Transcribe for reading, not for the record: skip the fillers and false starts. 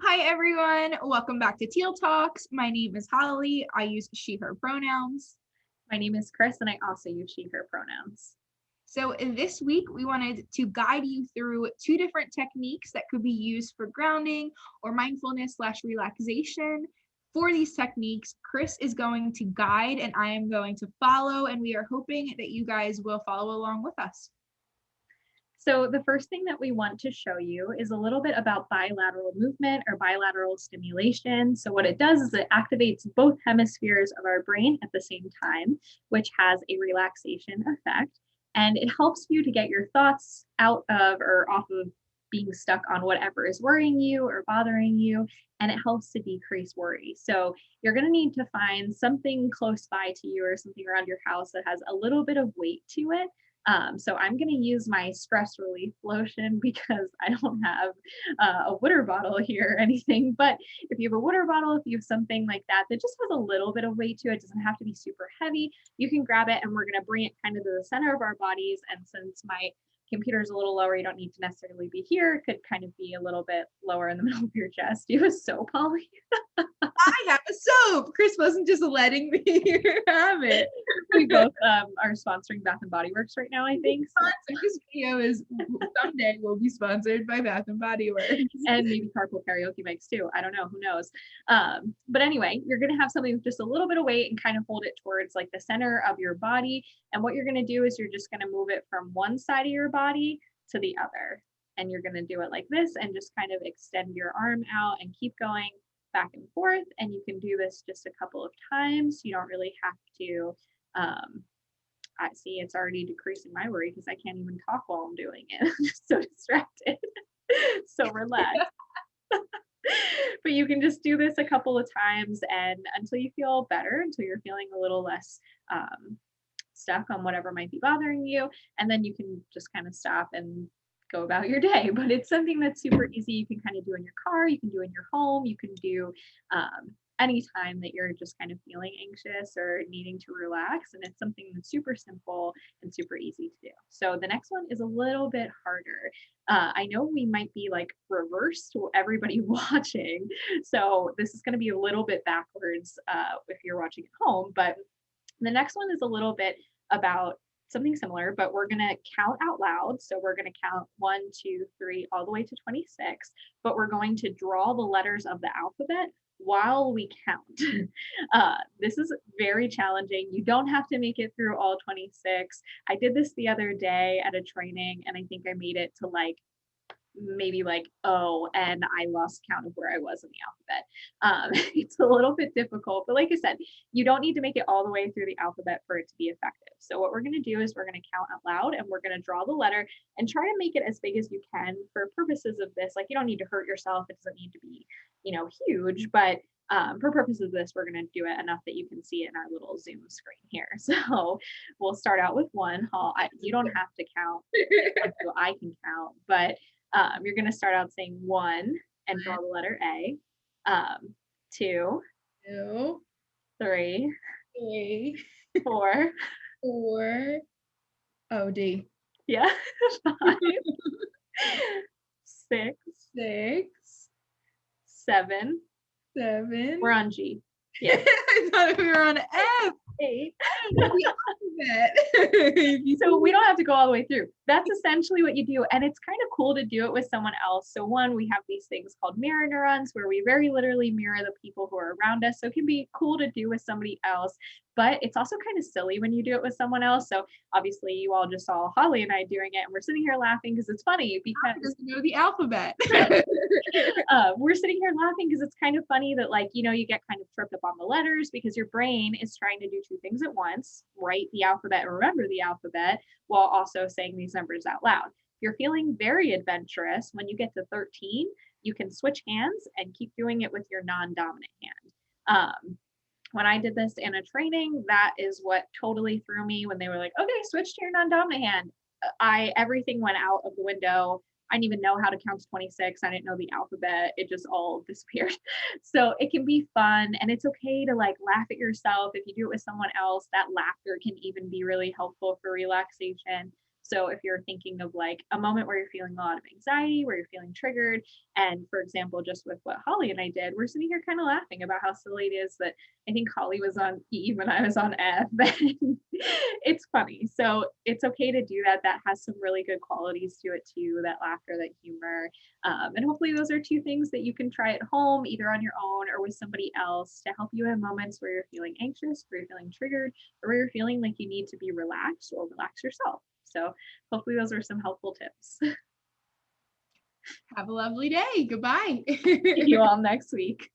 Hi, everyone. Welcome back to Teal Talks. My name is Holly. I use she, her pronouns. My name is Chris, and I also use she, her pronouns. So, in this week, we wanted to guide you through two different techniques that could be used for grounding or mindfulness/relaxation. For these techniques, Chris is going to guide and I am going to follow, and we are hoping that you guys will follow along with us. So the first thing that we want to show you is a little bit about bilateral movement or bilateral stimulation. So what it does is it activates both hemispheres of our brain at the same time, which has a relaxation effect. And it helps you to get your thoughts out of or off of being stuck on whatever is worrying you or bothering you. And it helps to decrease worry. So you're going to need to find something close by to you or something around your house that has a little bit of weight to it. So I'm going to use my stress relief lotion because I don't have a water bottle here or anything. But if you have a water bottle, if you have something like that that just has a little bit of weight to it, doesn't have to be super heavy, you can grab it, and we're going to bring it kind of to the center of our bodies. And since my computer is a little lower, you don't need to necessarily be here. It could kind of be a little bit lower in the middle of your chest. Do you have a soap, Holly? I have a soap. Chris wasn't just letting me have it. We both are sponsoring Bath and Body Works right now, I think. So. This video is someday will be sponsored by Bath and Body Works. And maybe carpool karaoke mics too. I don't know, who knows. But anyway, you're going to have something with just a little bit of weight and kind of hold it towards like the center of your body. And what you're going to do is you're just going to move it from one side of your body to the other. And you're going to do it like this and just kind of extend your arm out and keep going back and forth. And you can do this just a couple of times. You don't really have to I see it's already decreasing my worry because I can't even talk while I'm doing it. I'm just so distracted. So relaxed. But you can just do this a couple of times and until you feel better, until you're feeling a little less stuck on whatever might be bothering you. And then you can just kind of stop and go about your day. But it's something that's super easy. You can kind of do in your car, you can do in your home, you can do anytime that you're just kind of feeling anxious or needing to relax. And it's something that's super simple and super easy to do. So the next one is a little bit harder. I know we might be like reversed to everybody watching. So this is going to be a little bit backwards if you're watching at home. But the next one is a little bit about something similar, but we're going to count out loud. So we're going to count 1, 2, 3, all the way to 26, but we're going to draw the letters of the alphabet while we count. This is very challenging. You don't have to make it through all 26. I did this the other day at a training, and I think I made it to maybe and I lost count of where I was in the alphabet. It's a little bit difficult, but like I said, you don't need to make it all the way through the alphabet for it to be effective. So what we're going to do is we're going to count out loud and we're going to draw the letter and try to make it as big as you can for purposes of this. Like, you don't need to hurt yourself. It doesn't need to be, huge, but for purposes of this, we're going to do it enough that you can see it in our little Zoom screen here. So we'll start out with 1. You don't have to count until I can count, but you're going to start out saying 1 and draw the letter A. 2, 3, 4, 4. Oh, D. Yeah. 5, 6, 6, 7. 7. We're on G. Yeah. I thought we were on F. 8. The So we don't have to go all the way through. That's essentially what you do. And it's kind of cool to do it with someone else. So one, we have these things called mirror neurons where we very literally mirror the people who are around us. So it can be cool to do with somebody else, but it's also kind of silly when you do it with someone else. So obviously you all just saw Holly and I doing it and we're sitting here laughing because it's funny because doesn't know the alphabet. we're sitting here laughing because it's kind of funny that you get kind of tripped up on the letters because your brain is trying to do two things at once, write the alphabet and remember the alphabet while also saying these numbers out loud. If you're feeling very adventurous, when you get to 13, you can switch hands and keep doing it with your non-dominant hand. When I did this in a training, that is what totally threw me when they were like, okay, switch to your non-dominant hand. Everything went out of the window. I didn't even know how to count to 26. I didn't know the alphabet. It just all disappeared. So it can be fun and it's okay to laugh at yourself. If you do it with someone else, that laughter can even be really helpful for relaxation. So if you're thinking of like a moment where you're feeling a lot of anxiety, where you're feeling triggered, and for example, just with what Holly and I did, we're sitting here kind of laughing about how silly it is that I think Holly was on E when I was on F. It's funny. So it's okay to do that. That has some really good qualities to it too, that laughter, that humor. And hopefully those are two things that you can try at home, either on your own or with somebody else, to help you in moments where you're feeling anxious, where you're feeling triggered, or where you're feeling like you need to be relaxed or relax yourself. So hopefully those are some helpful tips. See Have a lovely day. Goodbye. you all next week.